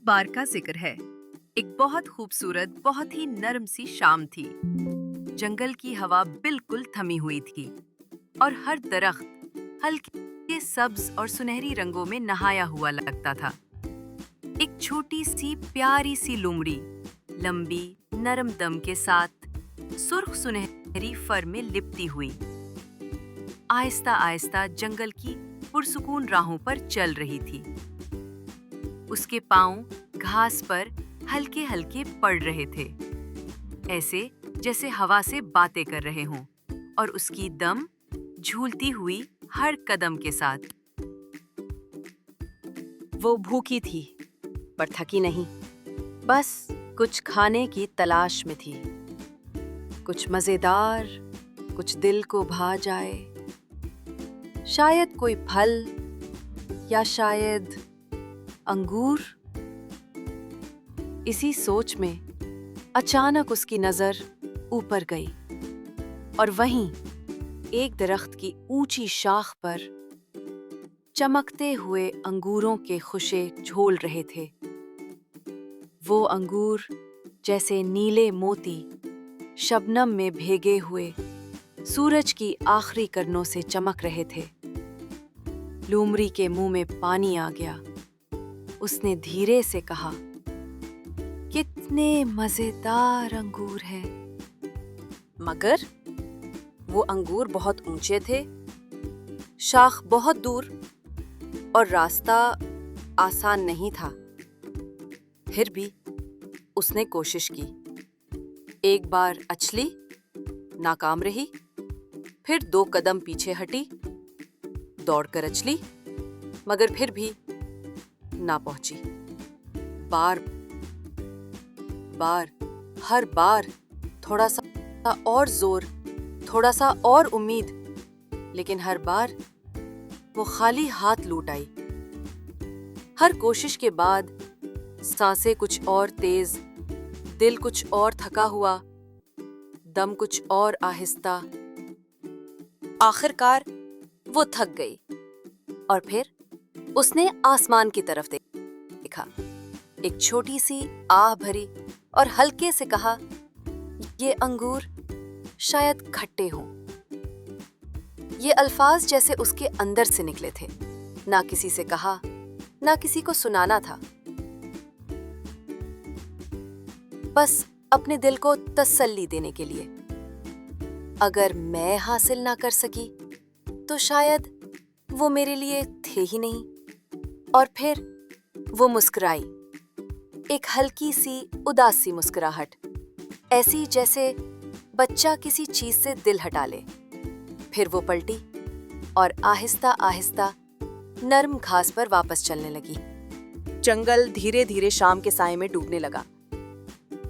ایک بار کا ذکر ہے۔ ایک بہت خوبصورت، بہت ہی نرم سی شام تھی۔ جنگل کی ہوا بالکل تھمی ہوئی تھی اور ہر درخت ہلکے سبز اور سنہری رنگوں میں نہایا ہوا لگتا تھا۔ ایک چھوٹی سی پیاری سی لومڑی لمبی نرم دم کے ساتھ سرخ سنہری فر میں لپٹی ہوئی آہستہ آہستہ جنگل کی پرسکون راہوں پر چل رہی تھی۔ اس کے پاؤں گھاس پر ہلکے ہلکے پڑ رہے تھے، ایسے جیسے ہوا سے باتیں کر رہے ہوں، اور اس کی دم جھولتی ہوئی ہر قدم کے ساتھ۔ وہ بھوکی تھی پر تھکی نہیں، بس کچھ کھانے کی تلاش میں تھی، کچھ مزیدار، کچھ دل کو بھا جائے، شاید کوئی پھل یا شاید انگور۔ اسی سوچ میں اچانک اس کی نظر اوپر گئی اور وہیں ایک درخت کی اونچی شاخ پر چمکتے ہوئے انگوروں کے خوشے جھول رہے تھے۔ وہ انگور جیسے نیلے موتی شبنم میں بھیگے ہوئے سورج کی آخری کرنوں سے چمک رہے تھے۔ لومڑی کے منہ میں پانی آ گیا۔ اس نے دھیرے سے کہا، کتنے مزیدار انگور ہیں۔ مگر وہ انگور بہت اونچے تھے، شاخ بہت دور، اور راستہ آسان نہیں تھا۔ پھر بھی اس نے کوشش کی۔ ایک بار اچھلی، ناکام رہی، پھر 2 قدم پیچھے ہٹی، دوڑ کر اچھلی، مگر پھر بھی نہ پہنچی۔ ہر بار تھوڑا سا اور زور، تھوڑا سا اور امید، لیکن ہر بار وہ خالی ہاتھ لوٹ آئی۔ ہر کوشش کے بعد سانسیں کچھ اور تیز، دل کچھ اور تھکا ہوا، دم کچھ اور آہستہ۔ آخر کار وہ تھک گئی اور پھر اس نے آسمان کی طرف دیکھا۔ ایک چھوٹی سی آہ بھری اور ہلکے سے کہا، یہ انگور شاید کھٹے ہوں۔ یہ الفاظ جیسے اس کے اندر سے نکلے تھے، نہ کسی سے کہا، نہ کسی کو سنانا تھا، بس اپنے دل کو تسلی دینے کے لیے۔ اگر میں حاصل نہ کر سکی تو شاید وہ میرے لیے تھے ہی نہیں۔ اور پھر وہ مسکرائی، ایک ہلکی سی اداس سی مسکراہٹ، ایسی جیسے بچہ کسی چیز سے دل ہٹا لے۔ پھر وہ پلٹی اور آہستہ آہستہ نرم گھاس پر واپس چلنے لگی۔ جنگل دھیرے دھیرے شام کے سائے میں ڈوبنے لگا۔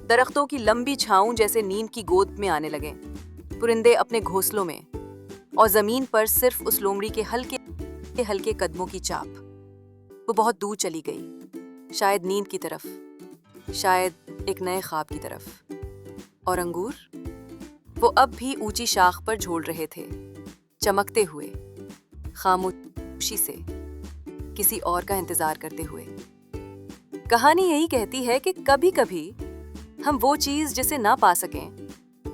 درختوں کی لمبی چھاؤں جیسے نیند کی گود میں آنے لگے، پرندے اپنے گھونسلوں میں، اور زمین پر صرف اس لومڑی کے ہلکے ہلکے قدموں کی چاپ۔ وہ بہت دور چلی گئی، شاید نیند کی طرف، شاید ایک نئے خواب کی طرف۔ اور انگور؟ وہ اب بھی اونچی شاخ پر جھول رہے تھے، چمکتے ہوئے، خاموشی سے، کسی اور کا انتظار کرتے ہوئے۔ کہانی یہی کہتی ہے کہ کبھی کبھی ہم وہ چیز جسے نہ پا سکیں،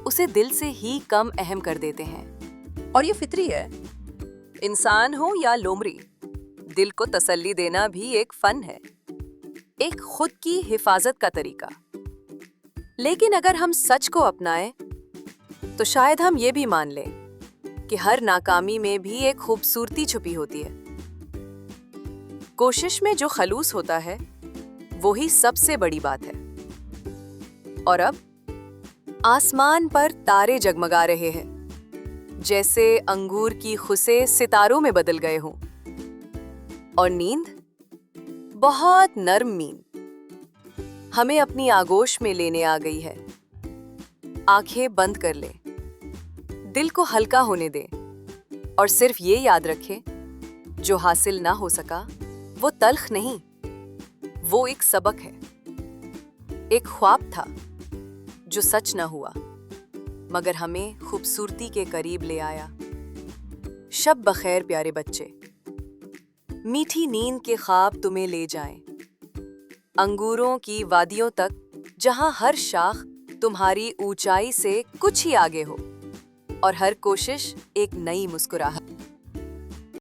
اسے دل سے ہی کم اہم کر دیتے ہیں۔ اور یہ فطری ہے، انسان ہو یا لومڑی، دل کو تسلی دینا بھی ایک فن ہے، ایک خود کی حفاظت کا طریقہ۔ لیکن اگر ہم سچ کو اپنائیں تو شاید ہم یہ بھی مان لیں کہ ہر ناکامی میں بھی ایک خوبصورتی چھپی ہوتی ہے۔ کوشش میں جو خلوص ہوتا ہے وہی سب سے بڑی بات ہے۔ اور اب آسمان پر تارے جگمگا رہے ہیں، جیسے انگور کی خسے ستاروں میں بدل گئے ہوں، اور نیند، بہت نرم نیند، ہمیں اپنی آغوش میں لینے آ گئی ہے۔ آنکھیں بند کر لیں، دل کو ہلکا ہونے دیں، اور صرف یہ یاد رکھیں، جو حاصل نہ ہو سکا وہ تلخ نہیں، وہ ایک سبق ہے، ایک خواب تھا جو سچ نہ ہوا مگر ہمیں خوبصورتی کے قریب لے آیا۔ شب بخیر پیارے بچے، میٹھی نیند کے خواب تمہیں لے جائیں۔ انگوروں کی وادیوں تک جہاں ہر شاخ تمہاری اونچائی سے کچھ ہی آگے ہو اور ہر کوشش ایک نئی مسکراہٹ.